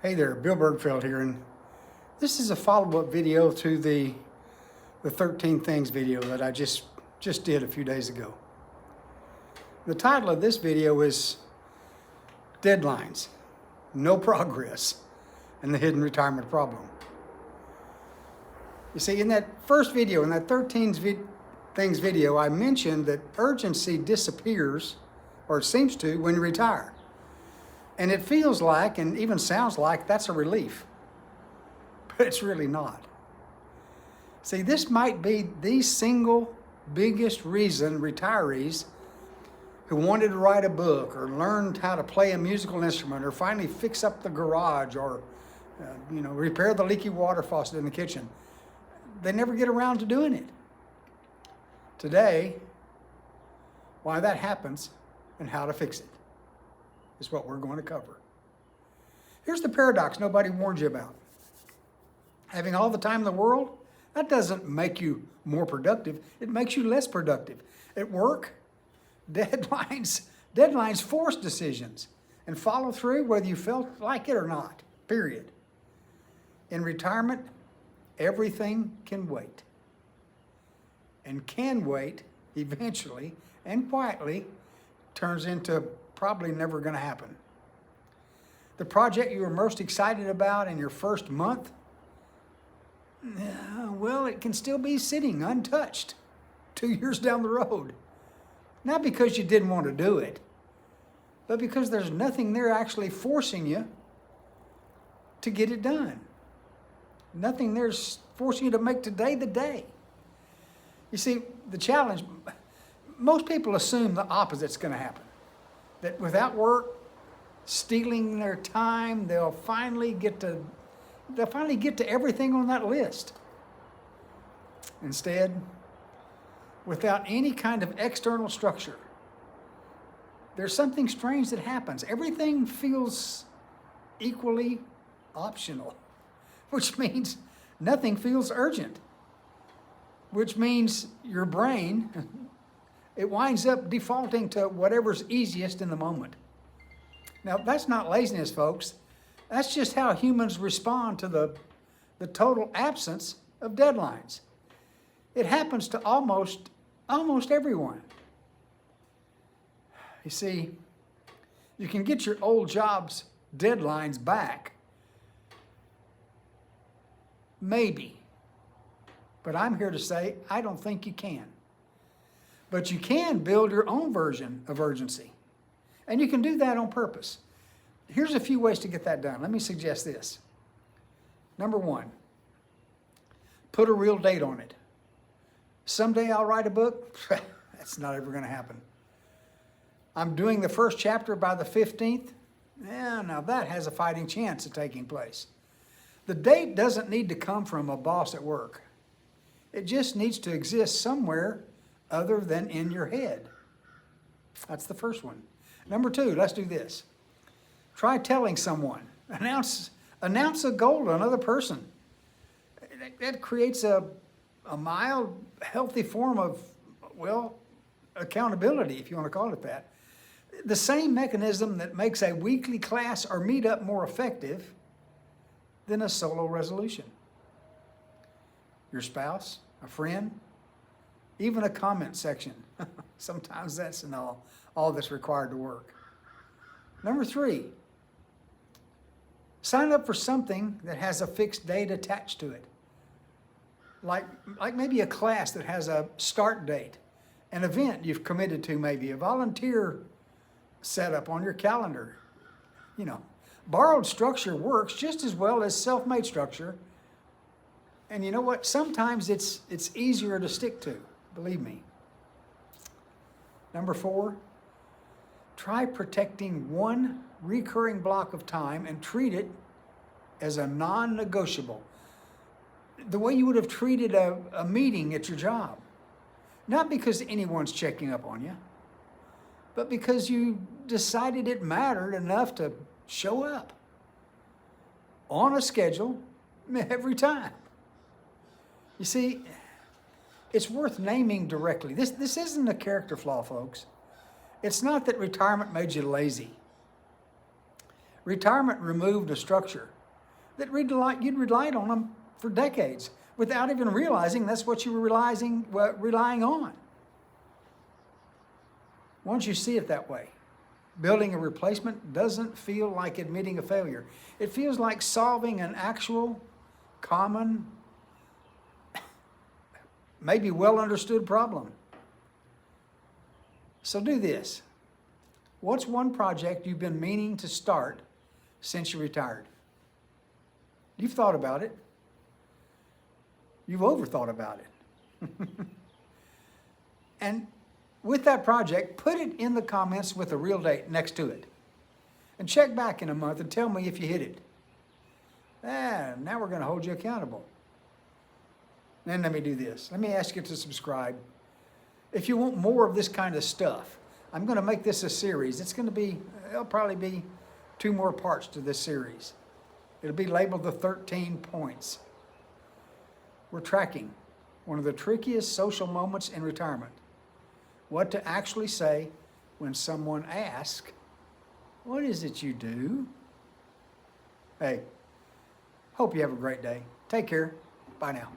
Hey there, Bill Bergfeld here, and this is a follow-up video to the 13 Things video that I just did a few days ago. The title of this video is Deadlines, No Progress, and the Hidden Retirement Problem. You see, in that first video, in that 13 Things video, I mentioned that urgency disappears, or it seems to, when you retire. And it feels like, and even sounds like, that's a relief. But it's really not. See, this might be the single biggest reason retirees who wanted to write a book or learned how to play a musical instrument or finally fix up the garage or repair the leaky water faucet in the kitchen, they never get around to doing it. Today, why that happens and how to fix it is what we're going to cover. Here's the paradox nobody warned you about. Having all the time in the world, that doesn't make you more productive. It makes you less productive. At work, deadlines force decisions and follow through whether you felt like it or not, period. In retirement, everything can wait. And can wait eventually and quietly turns into probably never going to happen. The project you were most excited about in your first month, well, it can still be sitting untouched 2 years down the road. Not because you didn't want to do it, but because there's nothing there actually forcing you to get it done. Nothing there's forcing you to make today the day. You see, the challenge, most people assume the opposite's going to happen. That without work, stealing their time, they'll finally get to everything on that list. Instead, without any kind of external structure, there's something strange that happens. Everything feels equally optional, which means nothing feels urgent, which means your brain, it winds up defaulting to whatever's easiest in the moment. Now, that's not laziness, folks. That's just how humans respond to the total absence of deadlines. It happens to almost everyone. You see, you can get your old job's deadlines back. Maybe. But I'm here to say, I don't think you can. But you can build your own version of urgency. And you can do that on purpose. Here's a few ways to get that done. Let me suggest this. Number one, put a real date on it. Someday I'll write a book. That's not ever going to happen. I'm doing the first chapter by the 15th. Yeah, now that has a fighting chance of taking place. The date doesn't need to come from a boss at work. It just needs to exist somewhere other than in your head. That's the first one. Number two, let's do this. Try telling someone. Announce a goal to another person. That creates a mild, healthy form of, accountability, if you want to call it that. The same mechanism that makes a weekly class or meetup more effective than a solo resolution. Your spouse, a friend, even a comment section. Sometimes that's all that's required to work. Number three, sign up for something that has a fixed date attached to it. Like maybe a class that has a start date, an event you've committed to, maybe a volunteer setup on your calendar. Borrowed structure works just as well as self-made structure. And you know what? Sometimes it's easier to stick to, believe me. Number four, try protecting one recurring block of time and treat it as a non-negotiable. The way you would have treated a meeting at your job. Not because anyone's checking up on you, but because you decided it mattered enough to show up on a schedule every time. You see, it's worth naming directly. This isn't a character flaw, folks. It's not that retirement made you lazy. Retirement removed a structure that you'd relied on them for decades without even realizing that's what you were relying on. Once you see it that way, building a replacement doesn't feel like admitting a failure. It feels like solving an actual, common, maybe well understood problem. So do this. What's one project you've been meaning to start since you retired? You've thought about it. You've overthought about it. And with that project, put it in the comments with a real date next to it. And check back in a month and tell me if you hit it. Now we're going to hold you accountable. Then let me do this. Let me ask you to subscribe. If you want more of this kind of stuff, I'm going to make this a series. It'll probably be 2 more parts to this series. It'll be labeled the 13 points. We're tracking one of the trickiest social moments in retirement. What to actually say when someone asks, "What is it you do?" Hey, hope you have a great day. Take care. Bye now.